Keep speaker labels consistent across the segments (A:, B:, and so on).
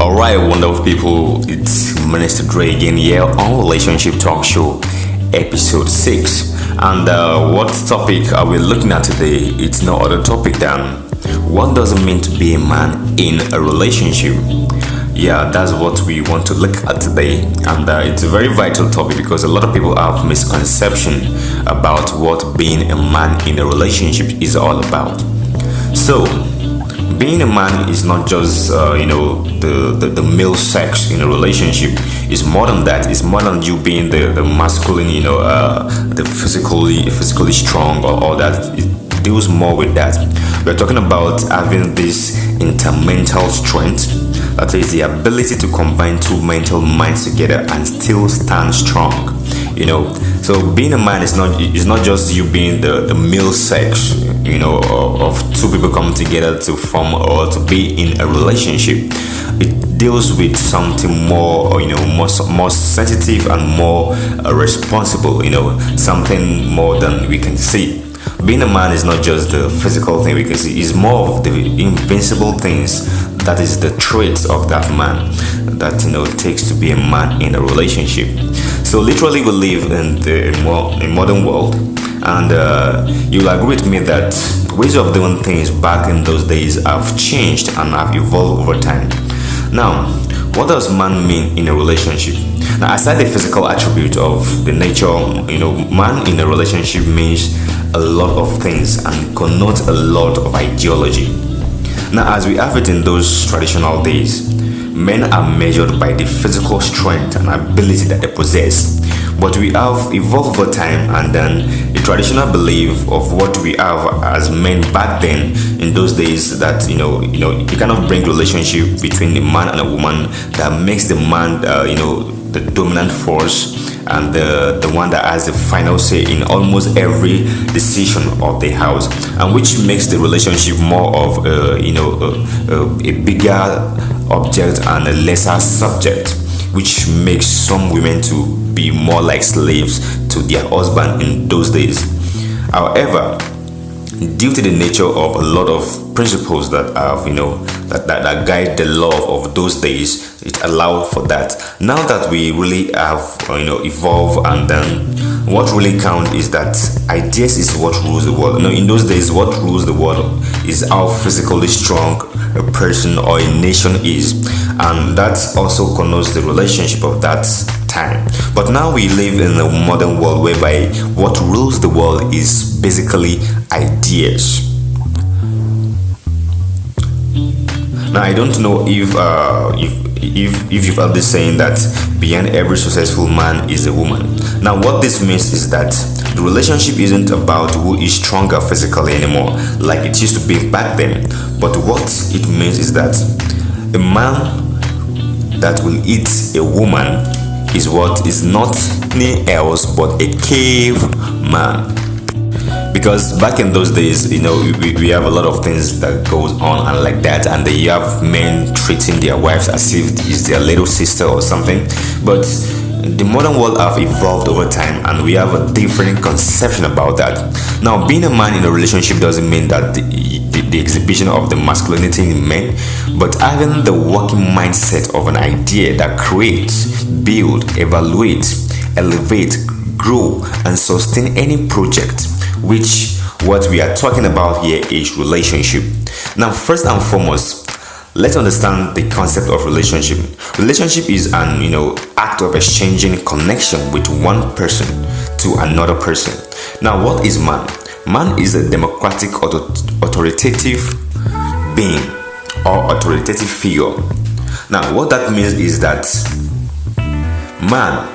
A: Alright, wonderful people, it's Minister Dre again here on Relationship Talk Show, episode 6. And what topic are we looking at today? It's no other topic than what does it mean to be a man in a relationship? Yeah, that's what we want to look at today. And it's a very vital topic because a lot of people have misconception about what being a man in a relationship is all about. So, being a man is not just the male sex in a relationship. It's more than that. It's more than you being the masculine, the physically strong or all that. It deals more with that. We're talking about having this intermental strength, that is the ability to combine two mental minds together and still stand strong. So being a man is not just you being the male sex, of two people coming together to form or to be in a relationship. It deals with something more, more sensitive and more responsible, something more than we can see. Being a man is not just the physical thing we can see, it's more of the invincible things. That is the traits of that man that it takes to be a man in a relationship. So literally we live in the modern world, and you'll agree with me that ways of doing things back in those days have changed and have evolved over time. Now, what does man mean in a relationship? Now, aside the physical attribute of the nature, man in a relationship means a lot of things and connotes a lot of ideology. Now, as we have it in those traditional days, men are measured by the physical strength and ability that they possess. But we have evolved over time, and then the traditional belief of what we have as men back then in those days that you cannot bring relationship between a man and a woman that makes the man the dominant force and the one that has the final say in almost every decision of the house, and which makes the relationship more of a bigger object and a lesser subject, which makes some women to be more like slaves to their husband in those days. However, due to the nature of a lot of principles that have that guide the law of those days, it allowed for that. Now that we really have evolved, and then what really counts is that ideas is what rules the world. In those days, what rules the world is how physically strong a person or a nation is, and that also connotes the relationship of that time. But now we live in a modern world whereby what rules the world is basically ideas. Now, I don't know if you've heard this saying that behind every successful man is a woman. Now, what this means is that the relationship isn't about who is stronger physically anymore, like it used to be back then. But what it means is that a man that will eat a woman is what is nothing else but a caveman. Because back in those days, we have a lot of things that goes on and like that, and you have men treating their wives as if it's their little sister or something. But the modern world have evolved over time, and we have a different conception about that. Now, being a man in a relationship doesn't mean that the exhibition of the masculinity in men, but having the working mindset of an idea that creates, build, evaluates, elevate, grow, and sustain any project, which what we are talking about here is relationship. Now, first and foremost, let's understand the concept of relationship. Relationship is an act of exchanging connection with one person to another person. Now, what is man? Man is a democratic authoritative being or authoritative figure. Now, what that means is that man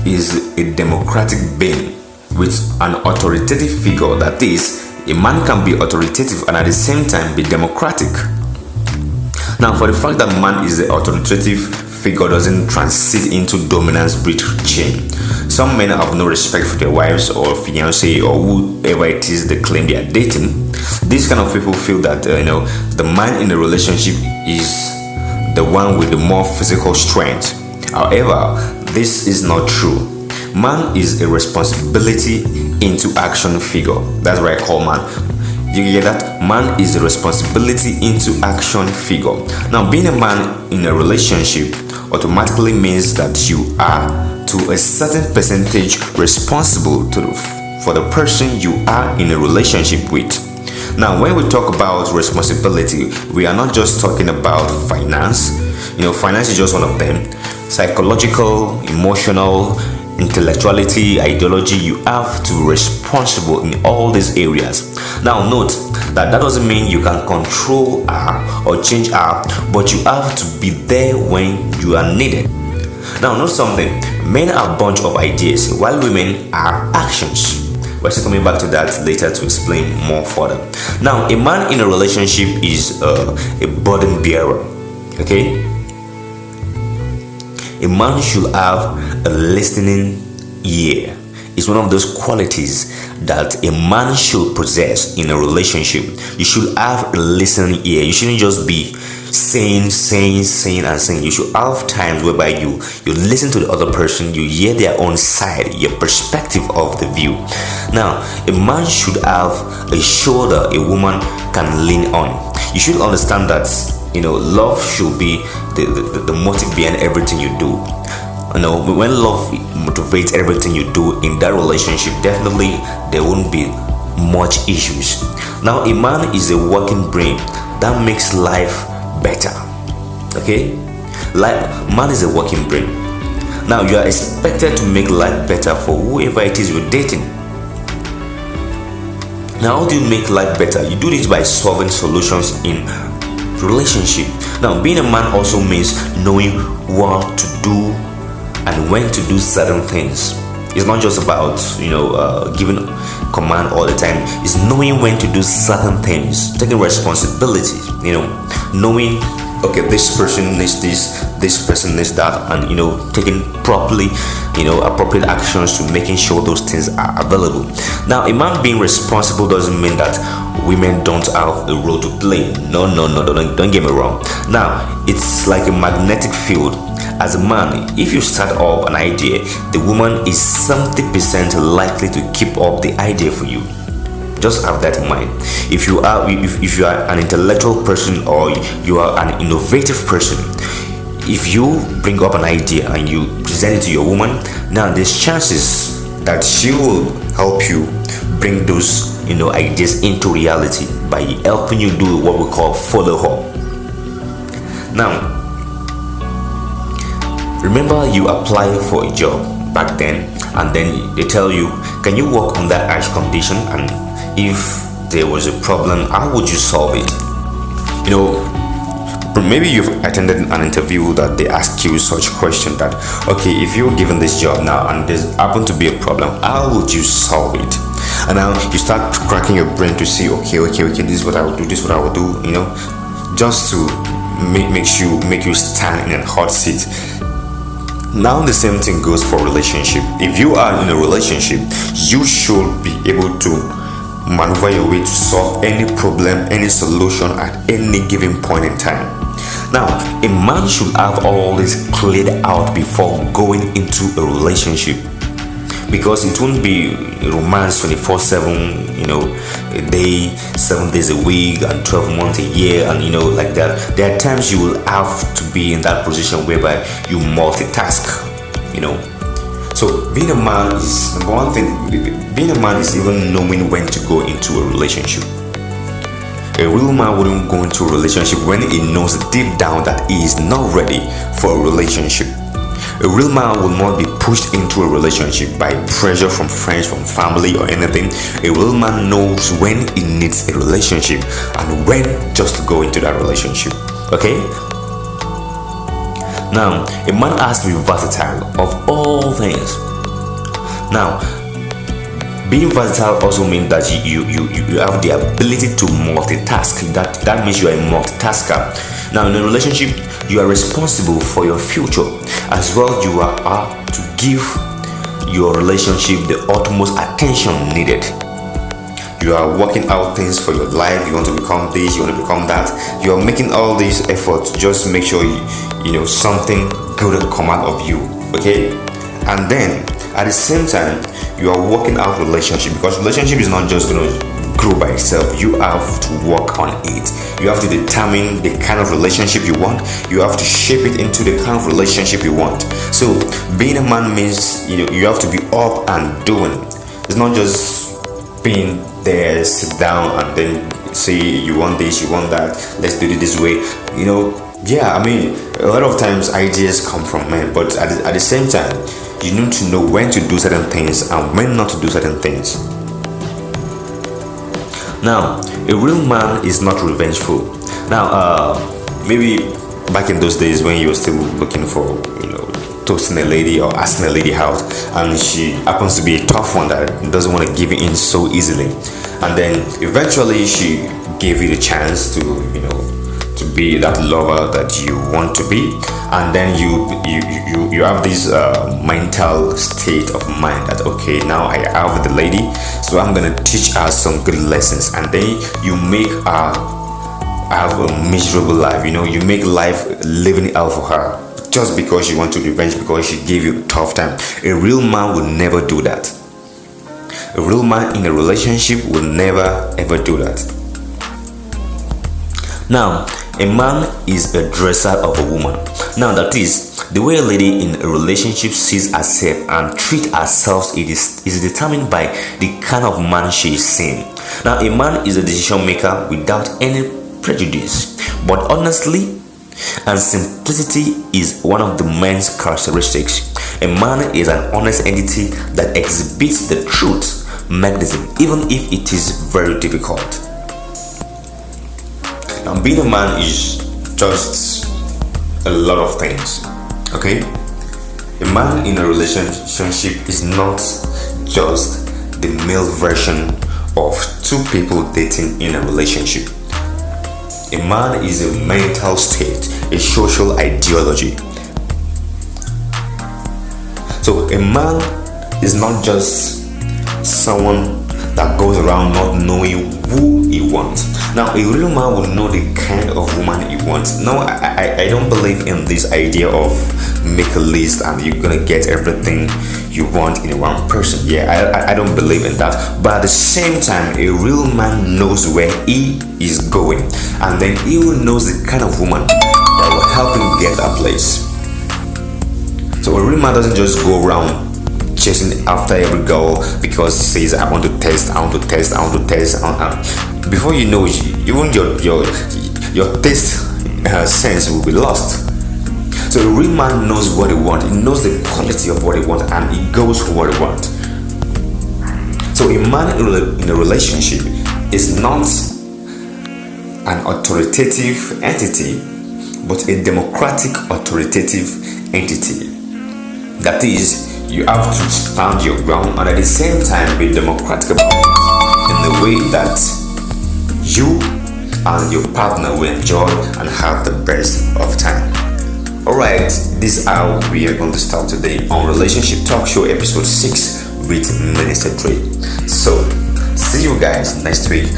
A: is a democratic being with an authoritative figure. That is, a man can be authoritative and at the same time be democratic. Now, for the fact that man is the authoritative figure doesn't transit into dominance breed chain. Some men have no respect for their wives or fiancé or whoever it is they claim they are dating. These kind of people feel that the man in the relationship is the one with the more physical strength. However, this is not true. Man is a responsibility into action figure. That's what I call man. You get that? Man is the responsibility into action figure. Now, being a man in a relationship automatically means that you are, to a certain percentage, responsible for the person you are in a relationship with. Now, when we talk about responsibility, we are not just talking about finance. Finance is just one of them. Psychological, emotional, intellectuality, ideology, you have to be responsible in all these areas. Now, note that doesn't mean you can control her or change her, but you have to be there when you are needed. Now, note something: men are a bunch of ideas, while women are actions. We're still coming back to that later to explain more further. Now, a man in a relationship is a burden bearer. Okay? A man should have a listening ear. It's one of those qualities that a man should possess in a relationship. You should have a listening ear. You shouldn't just be saying. You should have times whereby you listen to the other person, you hear their own side, your perspective of the view. Now, a man should have a shoulder a woman can lean on. You should understand that love should be the motive behind everything you do. When love motivates everything you do in that relationship, definitely there won't be much issues. Now, a man is a working brain that makes life better. Okay, man is a working brain. Now, you are expected to make life better for whoever it is you're dating. Now, how do you make life better? You do this by solving solutions in relationship. Now, being a man also means knowing what to do and when to do certain things. It's not just about giving command all the time. It's knowing when to do certain things, taking responsibility. Knowing, okay, this person needs this person needs that, and taking properly appropriate actions to making sure those things are available. Now, a man being responsible doesn't mean that women don't have a role to play. No, don't get me wrong. Now, it's like a magnetic field. As a man, if you start up an idea, the woman is 70% likely to keep up the idea for you. Just have that in mind. If you are an intellectual person or you are an innovative person, if you bring up an idea and you present it to your woman, now there's chances that she will help you bring those ideas into reality by helping you do what we call follow up. Now, remember, you apply for a job back then, and then they tell you, can you work on that harsh condition, and if there was a problem, how would you solve it? Maybe you've attended an interview that they ask you such question that, okay, if you're given this job now and there's happen to be a problem, how would you solve it? And now you start cracking your brain to see, okay, this is what I would do, this is what I would do, just to make you stand in a hot seat. Now the same thing goes for relationship. If you are in a relationship, you should be able to maneuver your way to solve any problem, any solution at any given point in time. Now, a man should have all this cleared out before going into a relationship, because it won't be romance 24/7, a day, 7 days a week, and 12 months a year, and like that. There are times you will have to be in that position whereby you multitask. So being a man is number one thing. Being a man is even knowing when to go into a relationship. A real man wouldn't go into a relationship when he knows deep down that he is not ready for a relationship. A real man will not be pushed into a relationship by pressure from friends, from family, or anything. A real man knows when he needs a relationship and when just to go into that relationship. Okay? Now, a man has to be versatile of all things. Now, being versatile also means that you have the ability to multitask. That means you are a multitasker. Now, in a relationship, you are responsible for your future as well. You are to give your relationship the utmost attention needed. You are working out things for your life. You want to become this, you want to become that. You are making all these efforts just to make sure something good will come out of you. Okay? And then at the same time, you are working out relationship, because relationship is not just grow by itself. You have to work on it. You have to determine the kind of relationship you want. You have to shape it into the kind of relationship you want. So being a man means you have to be up and doing. It's not just being there, sit down and then say you want this, you want that, let's do it this way. Yeah, I mean, a lot of times ideas come from men, but at the same time, you need to know when to do certain things and when not to do certain things. Now, a real man is not revengeful. Now, maybe back in those days when you were still looking for, toasting a lady or asking a lady out, and she happens to be a tough one that doesn't want to give in so easily, and then eventually she gave you the chance to be that lover that you want to be, and then you have this mental state of mind that, okay, now I have the lady, so I'm gonna teach her some good lessons, and then you make her have a miserable life. You make life living hell for her just because you want to revenge, because she gave you a tough time. A real man would never do that. A real man in a relationship will never ever do that. Now, a man is a dresser of a woman. Now, that is the way a lady in a relationship sees herself and treats herself. It is determined by the kind of man she is seeing. Now, a man is a decision maker without any prejudice, but honestly and simplicity is one of the man's characteristics. A man is an honest entity that exhibits the truth mechanism, even if it is very difficult. Now, being a man is just a lot of things. Okay, a man in a relationship is not just the male version of two people dating in a relationship. A man is a mental state, a social ideology. So a man is not just someone that goes around not knowing who he wants. Now, a real man will know the kind of woman he wants. No, I don't believe in this idea of make a list and you're gonna get everything you want in one person. Yeah, I don't believe in that. But at the same time, a real man knows where he is going, and then he will knows the kind of woman that will help him get that place. So a real man doesn't just go around chasing after every girl because he says, I want to test. Before you know, even your taste sense will be lost. So a real man knows what he wants. He knows the quality of what he wants, and he goes for what he wants. So a man in a relationship is not an authoritative entity, but a democratic authoritative entity. That is, you have to stand your ground and at the same time be democratic about it in the way that you and your partner will enjoy and have the best of time. Alright, this is how we are going to start today on Relationship Talk Show episode 6 with Minister Dre. So, see you guys next week.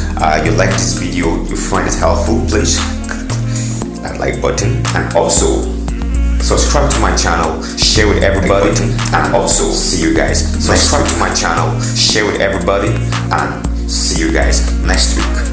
A: You like this video, you find it helpful, please click that like button, and also subscribe to my channel, share with everybody, and also see you guys. Subscribe to my channel, share with everybody, and see you guys next week.